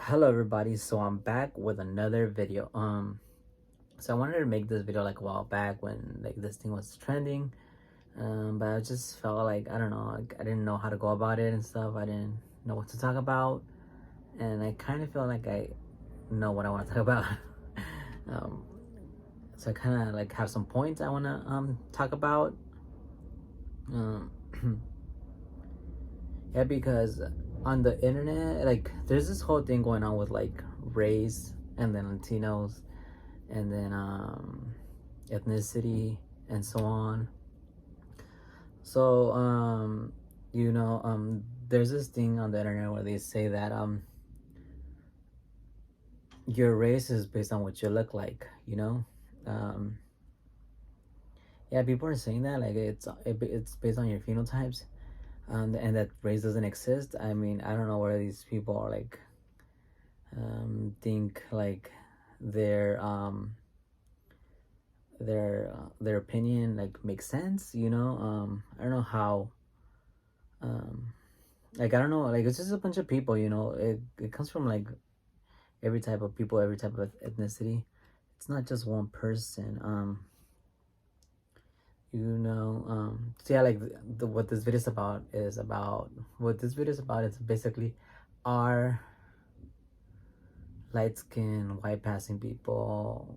Hello everybody, so I'm back with another video. So I wanted to make this video like a while back when like this thing was trending. But I just felt like I don't know, like, I didn't know how to go about it and stuff. I didn't know what to talk about, and I kind of feel like I know what I want to talk about. um, so I kind of like have some points I want to talk about. Um, yeah, because on the internet, like there's this whole thing going on with like race and then Latinos and then ethnicity and so on. So there's this thing on the internet where they say that your race is based on what you look like, um yeah, people are saying that like it's based on your phenotypes, and that race doesn't exist. I mean, I don't know where these people are like think like their their opinion like makes sense. I don't know how, um like I don't know, like it's just a bunch of people. It comes from like every type of people, every type of ethnicity. It's not just one person. So yeah, like what this video is about is basically our light skin, white passing people,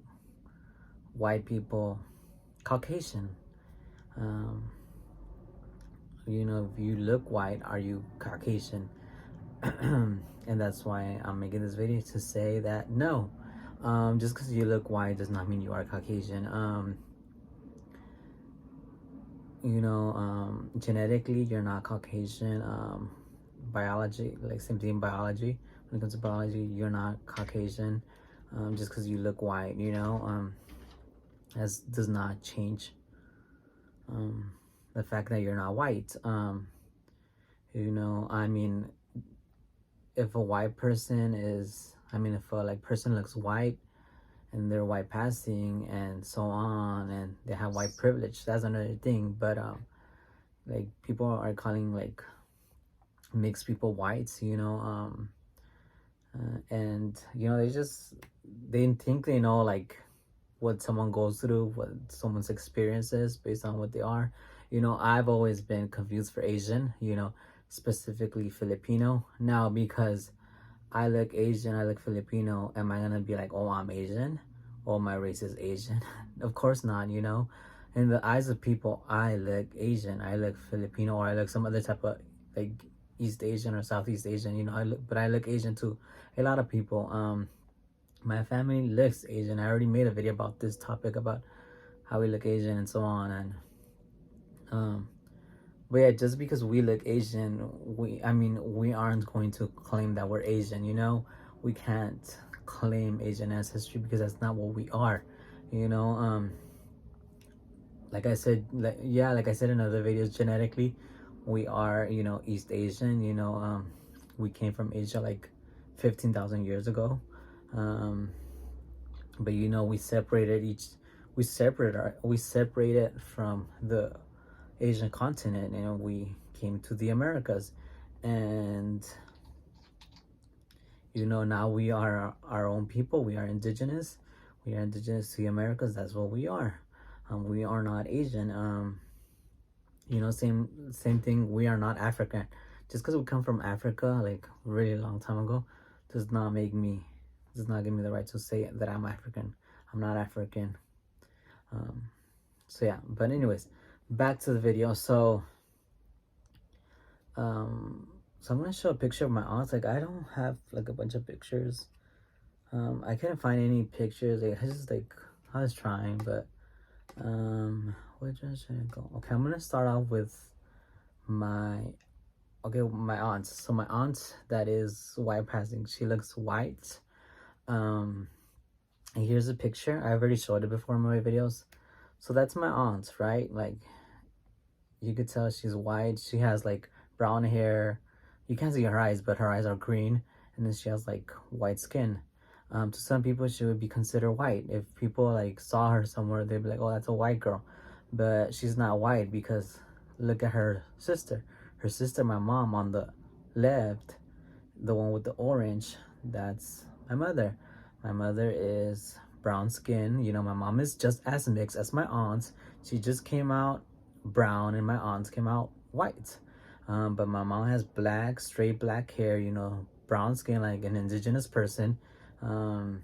white people, Caucasian. um if you look white, are you Caucasian? And that's why I'm making this video, to say that no, just because you look white does not mean you are Caucasian. Genetically you're not Caucasian. Biology, like same thing in biology. When it comes to biology, you're not Caucasian. Just because you look white, as does not change the fact that you're not white. I mean, if a white person is, if a like person looks white and they're white passing and so on, and they have white privilege, that's another thing. But like people are calling like mixed people whites, and they think they know like what someone goes through, what someone's experience is based on what they are. I've always been confused for Asian, specifically Filipino. Now, because I look Asian, I look Filipino, am I gonna be like, oh, I'm Asian? Oh, my race is Asian? Of course not, In the eyes of people, I look Asian, I look Filipino, or I look some other type of like East Asian or Southeast Asian, but I look Asian to a lot of people. My family looks Asian. I already made a video about this topic, about how we look Asian and so on. And but yeah, just because we look Asian, we aren't going to claim that we're Asian. We can't claim Asian ancestry because that's not what we are. you know like I said, like I said in other videos, genetically we are, East Asian. We came from Asia like 15,000 years ago. um but we separated from the Asian continent. We came to the Americas, and now we are our own people. We are indigenous. We are indigenous to the Americas. That's what we are. We are not Asian. Same thing. We are not African. Just because we come from Africa, like really long time ago, does not give me the right to say that I'm African. I'm not African. So yeah. But anyways, back to the video. So I'm gonna show a picture of my aunt. Like, I don't have like a bunch of pictures. I couldn't find any pictures. Like, I was trying, but which one should I go? Okay, I'm gonna start off with my aunt. So my aunt that is white passing, she looks white. And here's a picture. I've already showed it before in my videos. So that's my aunt, right? Like, you could tell she's white. She has like brown hair. You can't see her eyes, but her eyes are green, and then she has like white skin. To some people, she would be considered white. If people like saw her somewhere, they'd be like, "Oh, that's a white girl," but she's not white, because look at her sister. Her sister, my mom, on the left, the one with the orange, that's my mother. My mother is brown skin. You know, my mom is just as mixed as my aunt. She just came out brown, and my aunt came out white. But my mom has black, straight black hair. You know, brown skin like an indigenous person. Um,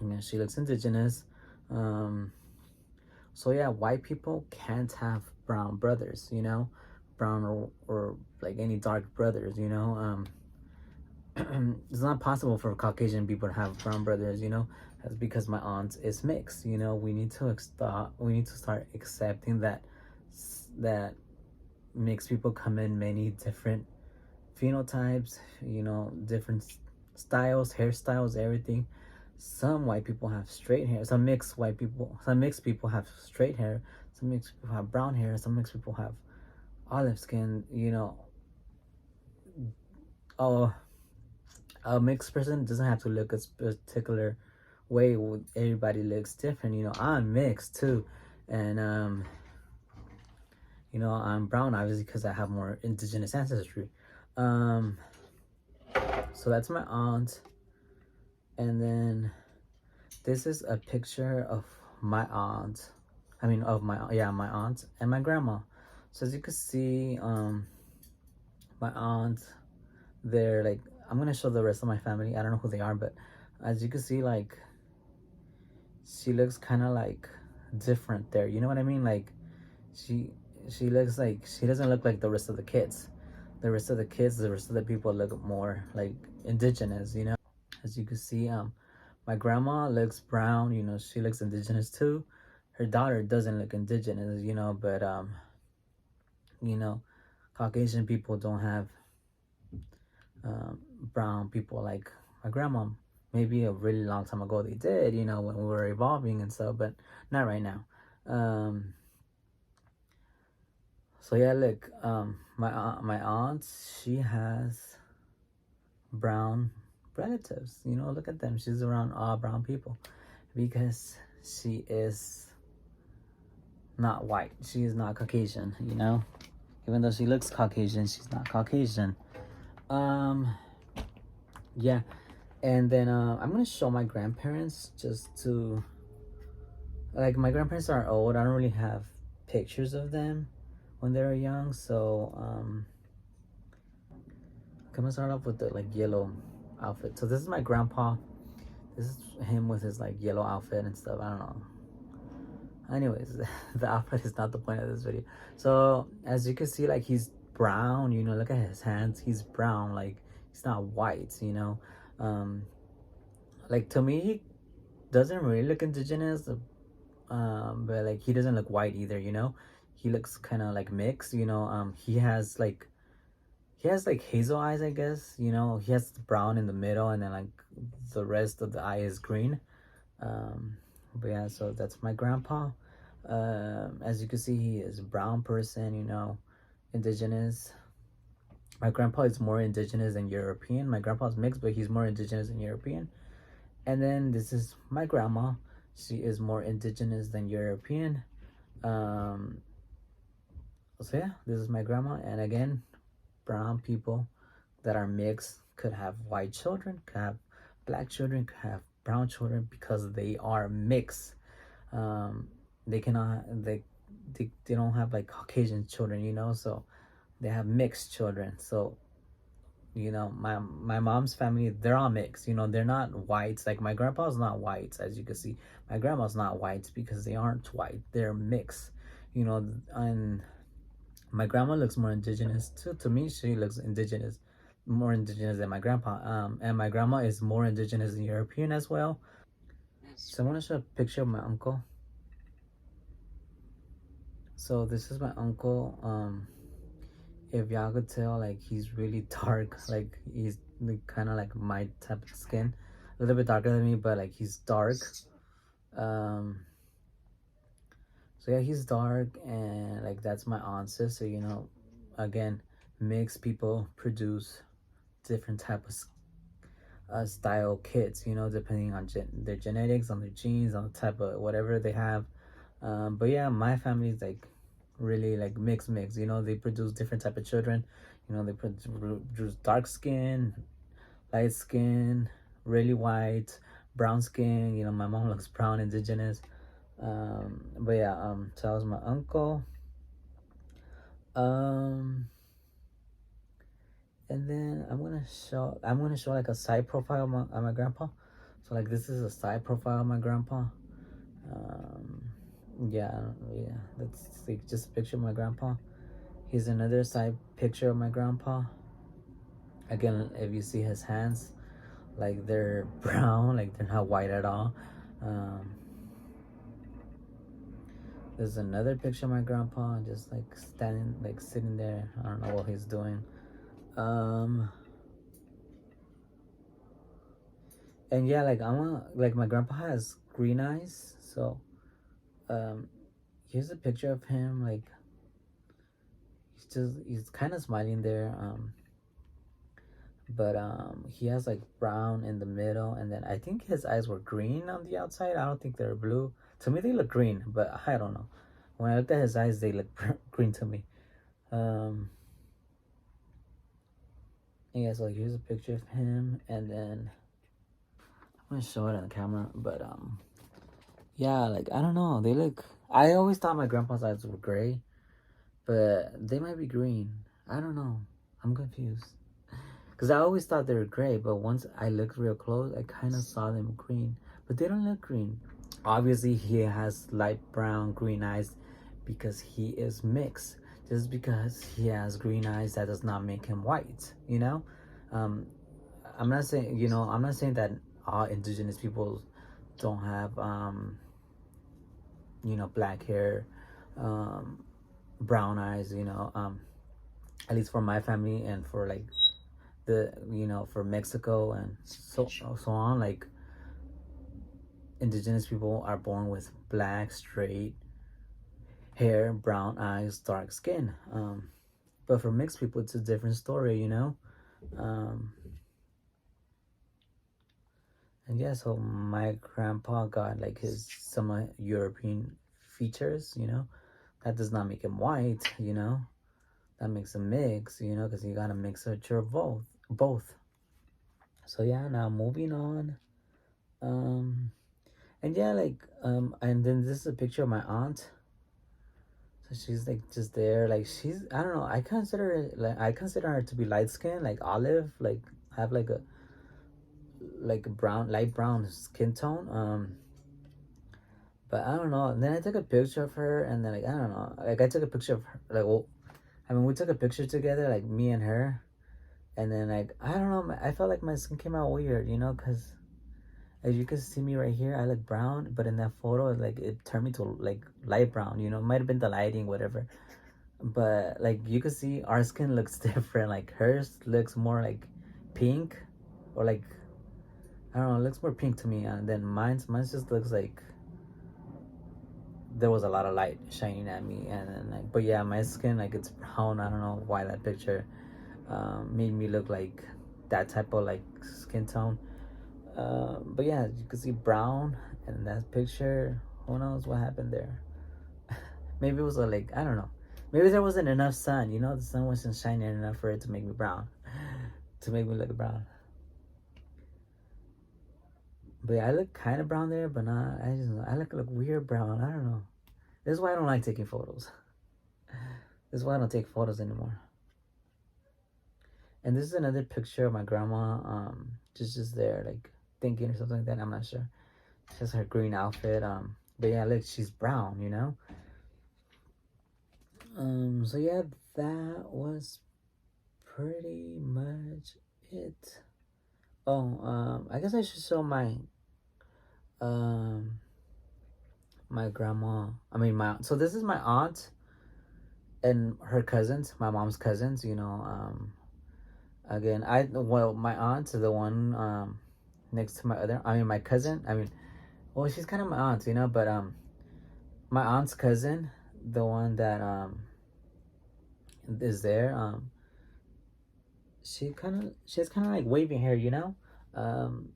you know, she looks indigenous. Um, so yeah, white people can't have brown brothers. You know, brown or like any dark brothers. You know. It's not possible for Caucasian people to have brown brothers, you know. That's because my aunt is mixed. You know, we need to start accepting that mixed people come in many different phenotypes, you know, different styles, hairstyles, everything. Some white people have straight hair. Some mixed people have straight hair. Some mixed people have brown hair. Some mixed people have olive skin. You know, oh, a mixed person doesn't have to look a particular way. Everybody looks different. You know, I'm mixed too, and you know, I'm brown obviously because I have more indigenous ancestry. Um, so that's my aunt, and then this is a picture of my aunt. I mean, of my aunt and my grandma. So as you can see, my aunt, they're like, I'm gonna show the rest of my family. I don't know who they are, but as you can see, like, she looks kind of like different there. You know what I mean? Like, she she looks like she doesn't look like the rest of the kids. The rest of the people look more like indigenous. You know, as you can see, my grandma looks brown. You know, she looks indigenous too. Her daughter doesn't look indigenous. You know, but you know, Caucasian people don't have brown people like my grandma. Maybe a really long time ago they did, you know, when we were evolving and stuff, but not right now. So yeah, look, my aunt, she has brown relatives. You know, look at them. She's around all brown people because she is not white. She is not Caucasian. You know, even though she looks Caucasian, she's not Caucasian. Yeah, and then I'm gonna show my grandparents just to, like, my grandparents are old. I don't really have pictures of them when they were young, so I'm gonna start off with the like yellow outfit. So this is my grandpa. This is him with his like yellow outfit and stuff. I don't know. Anyways, the outfit is not the point of this video. So as you can see, like, he's brown. You know, look at his hands. He's brown. Like, he's not white. You know, like, to me, he doesn't really look indigenous. But like, he doesn't look white either. You know, he looks kind of like mixed. You know, he has like hazel eyes, I guess. You know, he has brown in the middle, and then like the rest of the eye is green. But yeah, so that's my grandpa. As you can see, he is a brown person, you know, indigenous. My grandpa is more indigenous than European. My grandpa's mixed, but he's more indigenous than European. And then this is my grandma. She is more indigenous than European. So yeah, this is my grandma. And again, brown people that are mixed could have white children, could have black children, could have brown children because they are mixed. They cannot they don't have like Caucasian children, you know, so they have mixed children. So, you know, my mom's family, they're all mixed. You know, they're not whites. Like, my grandpa's not white, as you can see. My grandma's not white because they aren't white. They're mixed. You know, and my grandma looks more indigenous too. To me, she looks indigenous, more indigenous than my grandpa. And my grandma is more indigenous than European as well. So I want to show a picture of my uncle. So this is my uncle. If y'all could tell, like, he's really dark. Like, he's like, kind of like my type of skin, a little bit darker than me, but like, he's dark. So yeah, he's dark, and like, that's my aunt's sister. You know, again, mixed people produce different type of style kids. You know, depending on their genetics, on their genes, on the type of whatever they have. But yeah, my family is like really like mix. You know, they produce different type of children. You know, they produce dark skin, light skin, really white, brown skin. You know, my mom looks brown, indigenous. But yeah, so that was my uncle. Um, and then I'm gonna show like a side profile of my grandpa. So like this is a side profile of my grandpa. Um, yeah, yeah, that's like just a picture of my grandpa. Here's another side picture of my grandpa. Again, if you see his hands, like they're brown, like they're not white at all. Um, there's another picture of my grandpa, just like standing, like sitting there. I don't know what he's doing. Um, and yeah, like my grandpa has green eyes, so um, here's a picture of him. Like he's kind of smiling there. But he has like brown in the middle, and then I think his eyes were green on the outside. I don't think they're blue. To me they look green, but I don't know. When I looked at his eyes, they look green to me. um yeah, so here's a picture of him, and then I'm gonna show it on the camera. But yeah, like I don't know, they look, I always thought my grandpa's eyes were gray, but they might be green. I don't know, I'm confused. Because I always thought they were gray, but once I looked real close, I kind of saw them green. But they don't look green. Obviously, he has light brown, green eyes because he is mixed. Just because he has green eyes, that does not make him white, you know? Um, I'm not saying, I'm not saying that all indigenous people don't have, black hair, um, brown eyes, at least for my family and for like for Mexico and so on, like indigenous people are born with black straight hair, brown eyes, dark skin. But for mixed people it's a different story. um and yeah, so my grandpa got like his some European features. That does not make him white. That makes a mix, because you got a mixture of both. So yeah, now moving on. um And yeah, and then this is a picture of my aunt. So she's like just there, like she's, I don't know. I consider her to be light skinned, like olive, like have like a brown, light brown skin tone. But I don't know. And then I took a picture of her, and then like I don't know, like I took a picture of her, like well, I mean we took a picture together, like me and her, and then like I don't know, I felt like my skin came out weird, because as you can see me right here, I look brown, but in that photo, like it turned me to like light brown. It might have been the lighting, whatever. But like you can see, our skin looks different. Like hers looks more like pink, or like I don't know, it looks more pink to me. And then mine's just looks like there was a lot of light shining at me. And then like, but yeah, my skin like it's brown. I don't know why that picture made me look like that type of like skin tone. But yeah, you can see brown in that picture. Who knows what happened there? Maybe it was like I don't know. Maybe there wasn't enough sun. The sun wasn't shining enough for it to make me brown, to make me look brown. But yeah, I look kind of brown there, but not. I look weird brown. I don't know. This is why I don't like taking photos. This is why I don't take photos anymore. And this is another picture of my grandma. Just there, like thinking or something like that. I'm not sure. Just her green outfit. But yeah, look, she's brown. So yeah, that was pretty much it. Oh, I guess I should show um my grandma. I mean my so this is my aunt and her cousins, my mom's cousins. Again, my aunt is the one next to my other. I mean my cousin. I mean, well, she's kind of my aunt, but my aunt's cousin, the one that is there. She's kind of like wavy hair.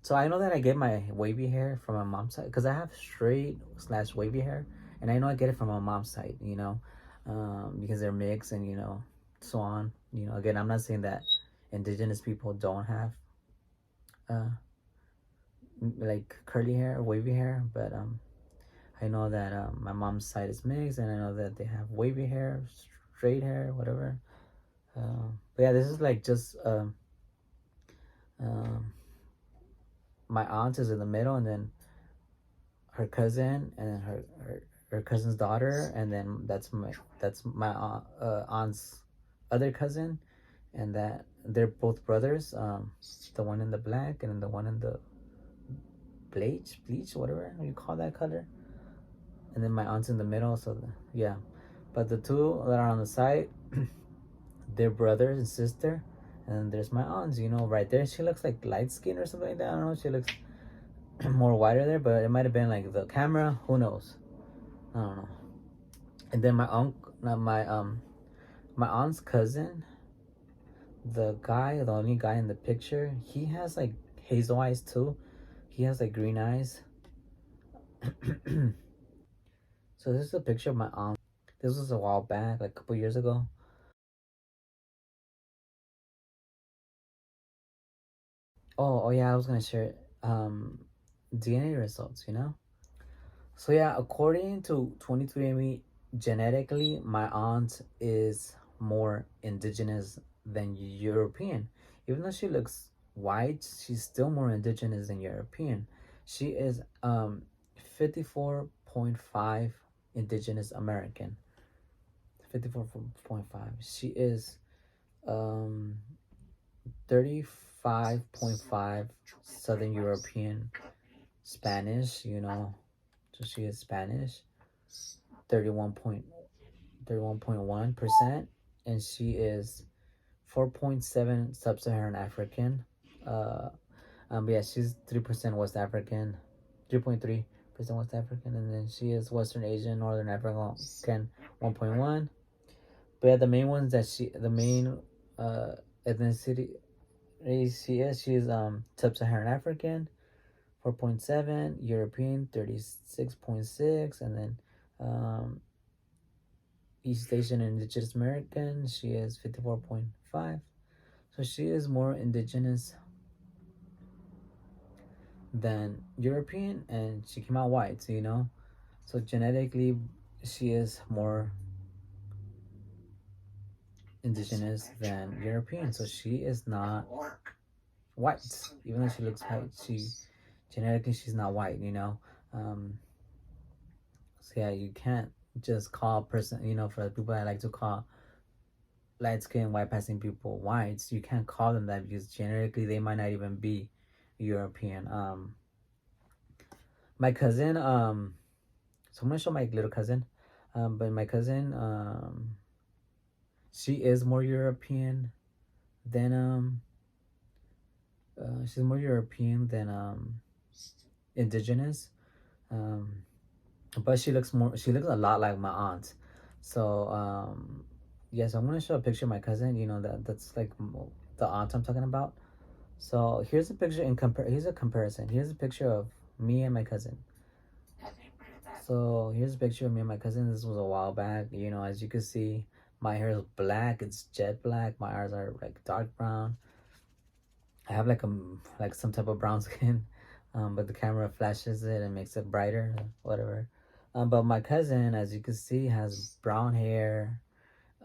So I know that I get my wavy hair from my mom's side because I have straight slash wavy hair, and I know I get it from my mom's side. Because they're mixed and so on. Again, I'm not saying that indigenous people don't have uh, like curly hair, wavy hair, but I know that my mom's side is mixed, and I know that they have wavy hair, straight hair, whatever. But yeah, this is like just um, my aunt is in the middle, and then her cousin, and then her cousin's daughter, and then that's my aunt's other cousin, and that they're both brothers. The one in the black, and then the one in the bleach, whatever you call that color, and then my aunt's in the middle. So yeah, but the two that are on the side, they're brothers and sister. And there's my aunt, right there. She looks like light skin or something like that. I don't know. She looks more whiter there, but it might have been like the camera. Who knows? I don't know. And then my uncle, not my aunt's cousin, the only guy in the picture, he has like hazel eyes too. He has like green eyes. So this is a picture of my aunt. This was a while back, like a couple years ago. Oh yeah, I was gonna share DNA results. So yeah, according to 23andMe, genetically, my aunt is more indigenous than European. Even though she looks white, she's still more indigenous than European. She is 54.5 indigenous American. 54.5. She is um 35.5 Southern European Spanish. So she is Spanish, 31.1%, and she is 4.7 Sub-Saharan African. Uh, yeah, she's 3% West African, 3.3% West African, and then she is Western Asian, Northern African, 1.1. But yeah, the main ones that the main ethnicity she is Sub-Saharan African, 4.7, European 36.6, and then um, East Asian and Indigenous American, she is 54.5. So she is more indigenous than European, and she came out white, So genetically, she is more indigenous than European. So she is not white, even though she looks white. Genetically, she's not white. Um, So yeah, you can't just call a person, for the people I like to call light skinned white passing people whites, you can't call them that because generically they might not even be European. My cousin, so I'm gonna show my little cousin. But my cousin, she is more European than she's more European than indigenous. Um but she looks a lot like my aunt. So yes, I'm gonna show a picture of my cousin. That's like the aunt I'm talking about. So here's a picture here's a comparison. Here's a picture of me and my cousin. So here's a picture of me and my cousin. This was a while back. As you can see, my hair is black. It's jet black. My eyes are like dark brown. I have like some type of brown skin, but the camera flashes it and makes it brighter, whatever. But my cousin, as you can see, has brown hair,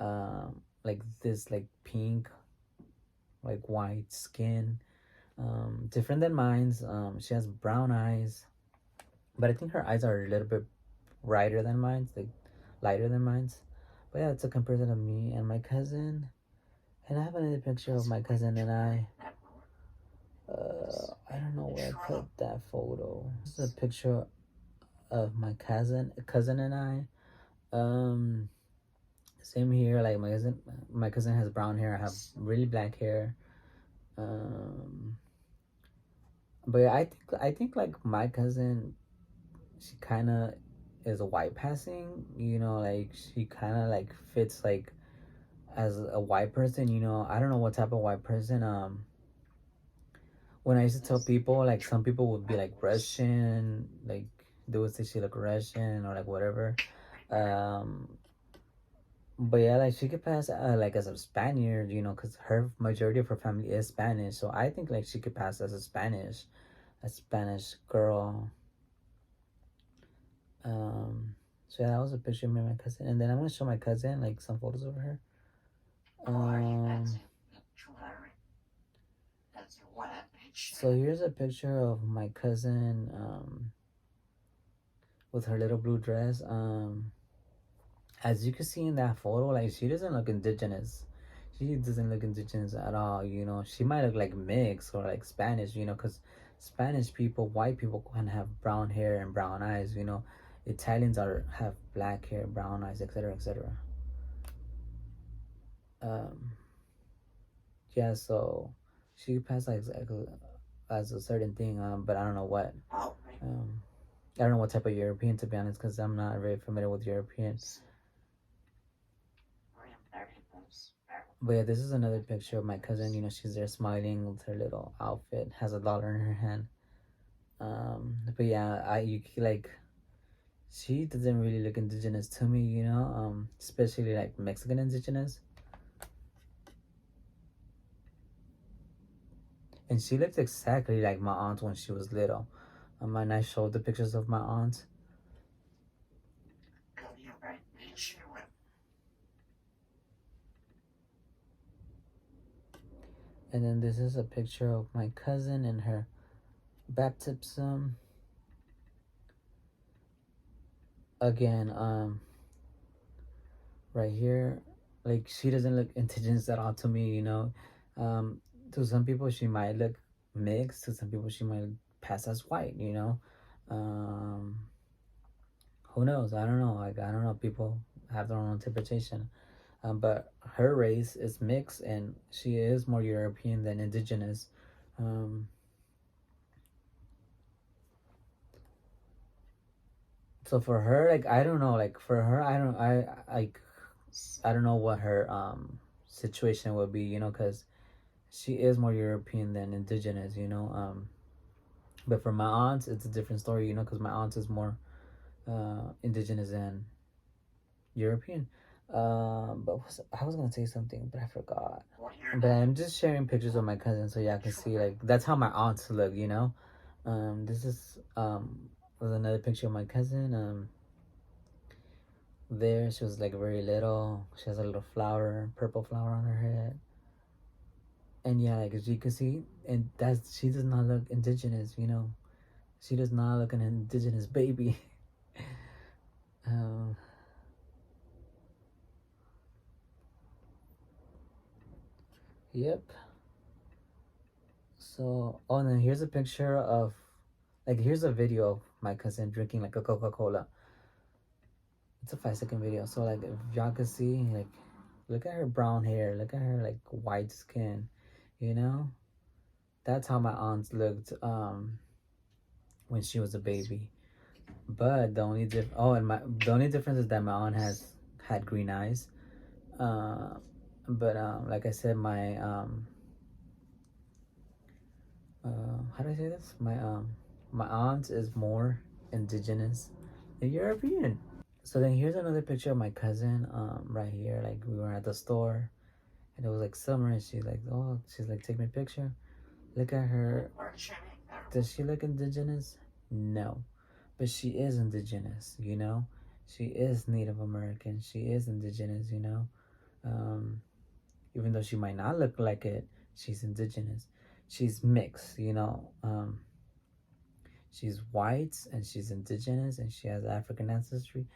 like this, like pink, like white skin, different than mine's. She has brown eyes, but I think her eyes are a little bit brighter than mine's, like lighter than mine's. But yeah, it's a comparison of me and my cousin. And I have another picture of my cousin and I. I don't know where I put that photo. This is a picture of my cousin and I. Same here. Like my cousin has brown hair. I have really black hair. Um, but yeah, I think like my cousin, she kind of is a white passing. Like she kind of like fits like as a white person. I don't know what type of white person. When I used to tell people, like some people would be like Russian, like they would say she look Russian or like whatever. Um, But yeah, like she could pass like as a Spaniard, you know, because her majority of her family is Spanish. So I think like she could pass as a Spanish girl. So yeah, that was a picture of me and my cousin, and then I'm gonna show my cousin like some photos of her. Um, so here's a picture of my cousin with her little blue dress. As you can see in that photo, like she doesn't look indigenous. She doesn't look indigenous at all. You know, she might look like mixed or like Spanish. You know, because Spanish people, white people can have brown hair and brown eyes. You know, Italians are have black hair, brown eyes, etc., etc. Um, yeah, so she passed like as a certain thing. But I don't know what. Um, I don't know what type of European, to be honest, because I'm not very familiar with Europeans. But yeah, this is another picture of my cousin. You know, she's there smiling with her little outfit, has a dollar in her hand. But yeah, like she doesn't really look indigenous to me. You know, especially like Mexican indigenous. And she looks exactly like my aunt when she was little. And I showed the pictures of my aunt. And then this is a picture of my cousin and her baptism. Again, right here, like she doesn't look indigenous at all to me, you know. To some people she might look mixed, to some people she might pass as white, you know. um who knows? I don't know, like I don't know, people have their own interpretation. But her race is mixed and she is more European than indigenous. um so for her, like I don't know, like for her I don't know what her situation would be, you know, because she is more European than indigenous, you know. But for my aunt, it's a different story, you know, because my aunt is more indigenous than European. But I was gonna say something, but I forgot. But I'm just sharing pictures of my cousin so y'all can see, like that's how my aunts look, you know. This is was another picture of my cousin. There she was like very little. She has a little flower, purple flower on her head. And yeah, like as you can see, and that's she does not look indigenous, you know. She does not look an indigenous baby. um, yep. So, oh, and then here's a picture of, like, here's a video of my cousin drinking like a Coca-Cola. It's a 5-second video. So, like, if y'all can see, like, look at her brown hair, look at her like white skin, you know. That's how my aunt looked when she was a baby. But the only difference is that my aunt has had green eyes. But like I said, how do I say this? My aunt is more indigenous than European. So then here's another picture of my cousin. Right here, like we were at the store, and it was like summer, and she's like, take me a picture. Look at her. Does she look indigenous? No, but she is indigenous. You know, she is Native American. She is indigenous. You know, um, even though she might not look like it, she's indigenous. She's mixed. You know, she's white and she's indigenous and she has African ancestry.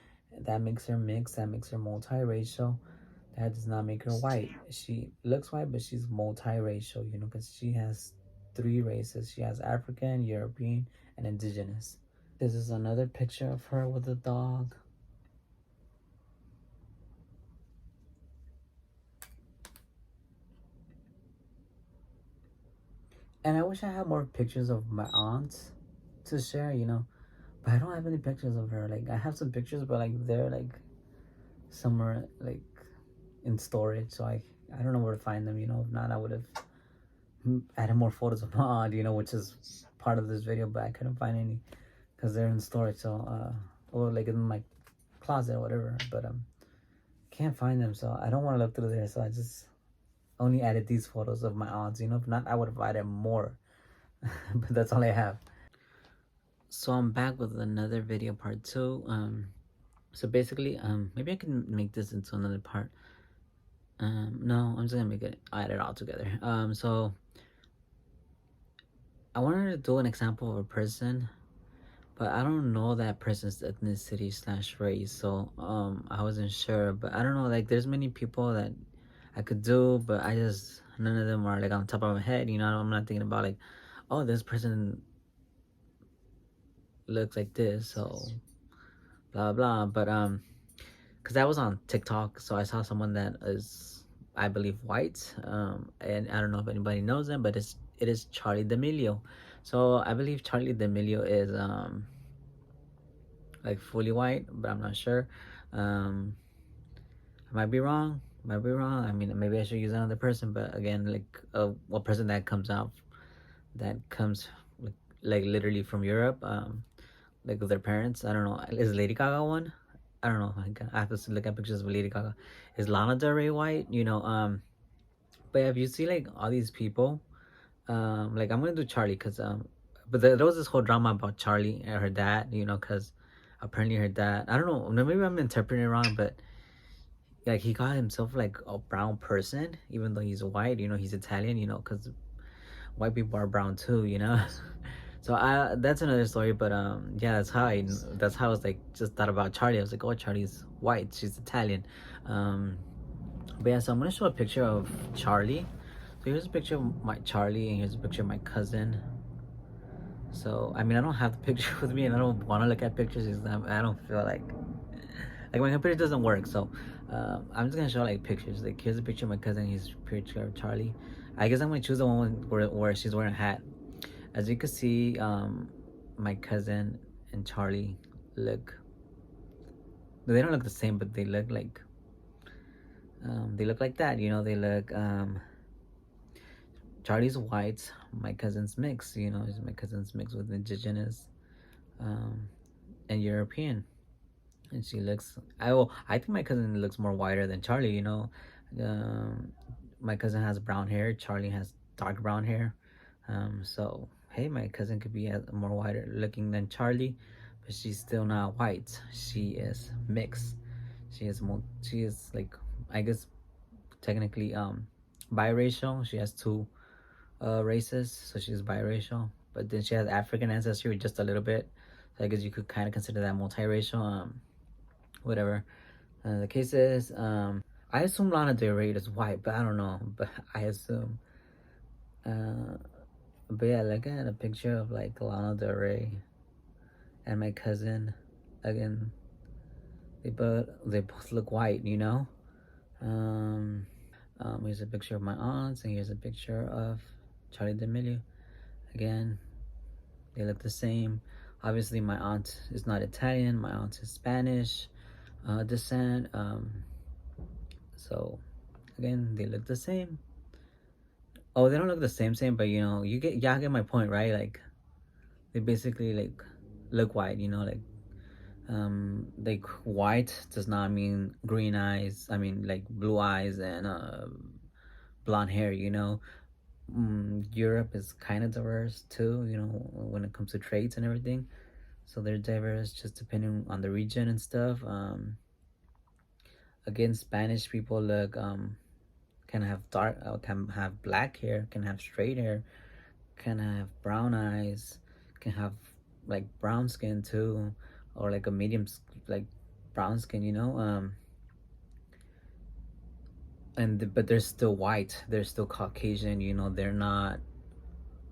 That makes her mixed. That makes her multiracial. That does not make her white. She looks white, but she's multiracial, you know, because she has 3 races. She has African, European, and indigenous. This is another picture of her with a dog. And I wish I had more pictures of my aunt to share, you know, but I don't have any pictures of her. Like I have some pictures, but like they're like somewhere like in storage, so I don't know where to find them. You know, if not, I would have added more photos of my aunt. You know, which is part of this video, but I couldn't find any because they're in storage. So or like in my closet or whatever. But can't find them, so I don't want to look through there. So I just only added these photos of my aunts. You know, if not, I would have added more. But that's all I have. So I'm back with another video, part two. So basically, maybe I can make this into another part. No, I'm just gonna make it add it all together. So I wanted to do an example of a person, but I don't know that person's ethnicity slash race. So I wasn't sure, but I don't know. Like, there's many people that I could do, but I just none of them are like on top of my head. You know, I'm not thinking about like, oh, this person looks like this, so blah blah. But because I was on TikTok, so I saw someone that is, I believe, white. And I don't know if anybody knows him, but it is Charlie D'Amelio. So I believe Charlie D'Amelio is like fully white, but I'm not sure. Um, I might be wrong. Might be wrong. I mean, maybe I should use another person, but again, like a person that comes out, that comes like literally from Europe, like with their parents. I don't know. Is Lady Gaga one? I don't know. I have to look at pictures of Lady Gaga. Is Lana Del Rey white? You know. But if you see like all these people, like I'm gonna do Charlie because but there was this whole drama about Charlie and her dad. You know, because apparently her dad. I don't know. Maybe I'm interpreting it wrong, but like he got himself like a brown person, even though he's white. You know, he's Italian. You know, because white people are brown too. You know. So I that's another story, but yeah, that's how I was like just thought about Charlie. I was like, oh, Charlie's white, she's Italian. Um, but yeah, so I'm gonna show a picture of Charlie. So here's a picture of my Charlie, and here's a picture of my cousin. So I mean, I don't have the picture with me, and I don't want to look at pictures because I don't feel like my computer doesn't work. So I'm just gonna show like pictures. Like here's a picture of my cousin. Here's a picture of Charlie. I guess I'm gonna choose the one where she's wearing a hat. As you can see, my cousin and Charlie look. They don't look the same, but they look like that. You know, they look. Charlie's white. My cousin's mixed. You know, my cousin's mixed with indigenous, um, and European. And she looks. I think my cousin looks more whiter than Charlie. You know, um, my cousin has brown hair. Charlie has dark brown hair. So hey, my cousin could be more whiter looking than Charlie, but she's still not white. She is mixed. She is more. She is like, I guess technically biracial. She has two races, so she's biracial. But then she has African ancestry just a little bit. So I guess you could kind of consider that multiracial. Whatever. The case is, I assume Lana Del Rey is white, but I don't know. But I assume. Uh, but yeah, look at a picture of like Lana Del Rey and my cousin. Again, they both look white, you know. Here's a picture of my aunts, and here's a picture of Charlie D'Amelio. Again, they look the same. Obviously, my aunt is not Italian. My aunt is Spanish descent. So again, they look the same. Oh, they don't look the same, but you know, y'all get my point, right? Like they basically like look white, you know, like white does not mean green eyes. I mean like blue eyes and blonde hair, you know. Europe is kind of diverse too, you know, when it comes to traits and everything. So they're diverse just depending on the region and stuff. Again, Spanish people look can have can have black hair, can have straight hair, can have brown eyes, can have like brown skin too, or like a medium like brown skin, you know. But they're still white. They're still Caucasian. You know, they're not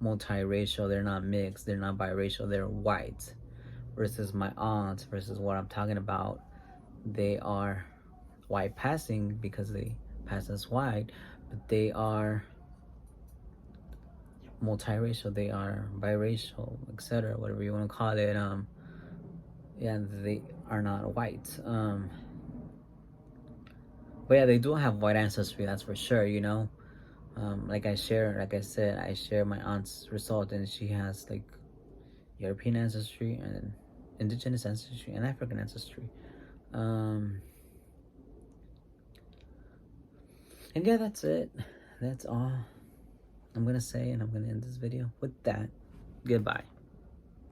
multiracial. They're not mixed. They're not biracial. They're white. Versus my aunt, versus what I'm talking about, they are white passing because they pass as white, but they are multiracial, they are biracial, etc., whatever you want to call it. Yeah, they are not white. But yeah, they do have white ancestry, that's for sure, you know. Like I said, I share my aunt's result, and she has like European ancestry and indigenous ancestry and African ancestry. um And yeah, that's it. That's all I'm gonna say, and I'm gonna end this video with that. Goodbye.